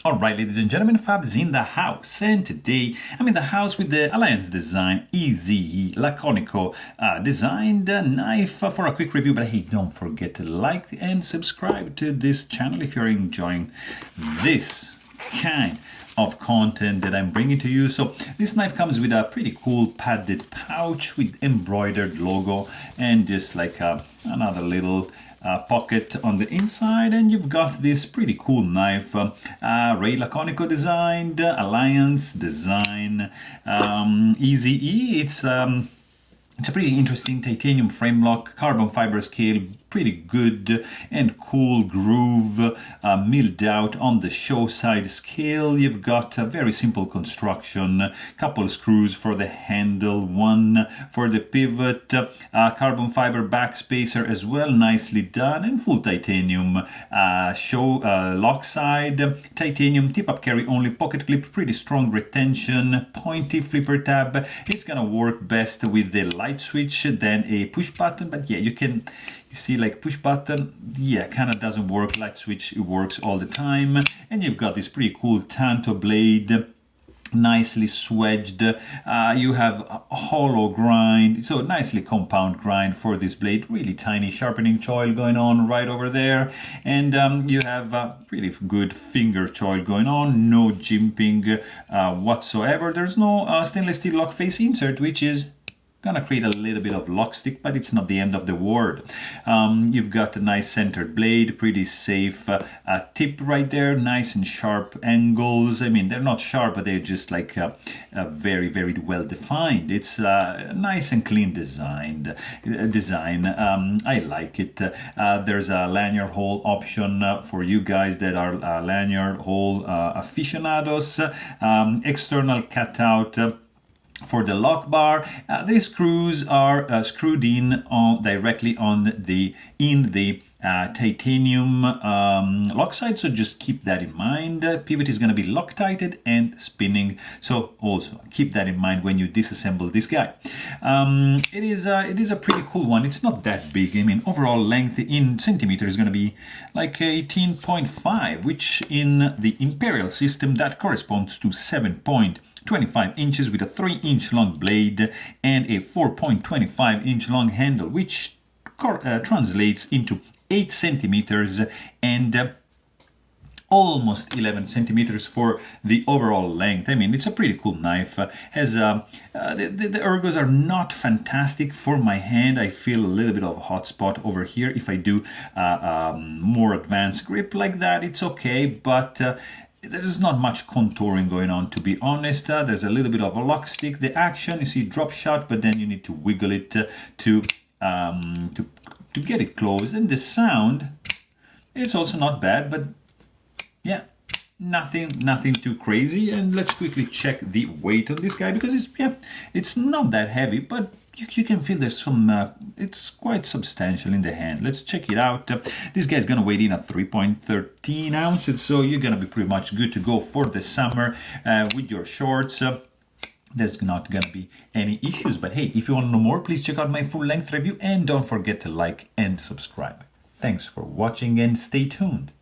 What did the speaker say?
All right, ladies and gentlemen, Fab's in the house, and today I'm in the house with the Alliance Design EZE Laconico designed knife for a quick review. But hey, don't forget to like and subscribe to this channel if you're enjoying this kind of content that I'm bringing to you. So this knife comes with a pretty cool padded pouch with embroidered logo and just like another little pocket on the inside, and you've got this pretty cool knife, Ray Laconico designed, Alliance Design EZE. It's a pretty interesting titanium frame lock, carbon fiber scale, pretty good and cool groove, milled out on the show side scale. You've got a very simple construction, couple screws for the handle, one for the pivot, carbon fiber backspacer as well, nicely done, and full titanium show lock side, titanium tip-up carry only pocket clip, pretty strong retention, pointy flipper tab. It's gonna work best with the light switch than a push button, but yeah, you see, like push button, yeah, kind of doesn't work. Light switch, it works all the time. And you've got this pretty cool tanto blade, nicely swedged. You have a hollow grind, so nicely compound grind for this blade. Really tiny sharpening choil going on right over there, and you have a pretty good finger choil going on. No jimping whatsoever. There's no stainless steel lock face insert, which is gonna create a little bit of lock stick, but it's not the end of the world. You've got a nice centered blade, pretty safe tip right there, nice and sharp angles. I mean, they're not sharp, but they're just like very, very well defined. It's nice and clean design. I like it. There's a lanyard hole option for you guys that are lanyard hole aficionados. External cutout for the lock bar. These screws are screwed in directly on the titanium lock side, so just keep that in mind. Pivot is going to be Loctited and spinning, so also keep that in mind when you disassemble this guy. It is a pretty cool one. It's not that big. I mean, overall length in centimeters is going to be like 18.5, which in the Imperial system that corresponds to 7.25 inches with a 3-inch long blade and a 4.25-inch long handle, which translates into 8 centimeters and almost 11 centimeters for the overall length. I mean, it's a pretty cool knife. Has the ergos are not fantastic for my hand. I feel a little bit of a hot spot over here. If I do more advanced grip like that, it's okay, but there's not much contouring going on, to be honest. There's a little bit of a lock stick. The action, you see, drop shot, but then you need to wiggle it to get it closed. And the sound, it's also not bad, but yeah, nothing too crazy. And let's quickly check the weight on this guy, because it's not that heavy, but you can feel there's some, it's quite substantial in the hand. Let's check it out. This guy's gonna weigh in at 3.13 ounces, so you're gonna be pretty much good to go for the summer with your shorts. There's not gonna be any issues. But hey, if you want to know more, please check out my full-length review, and don't forget to like and subscribe. Thanks for watching, and stay tuned.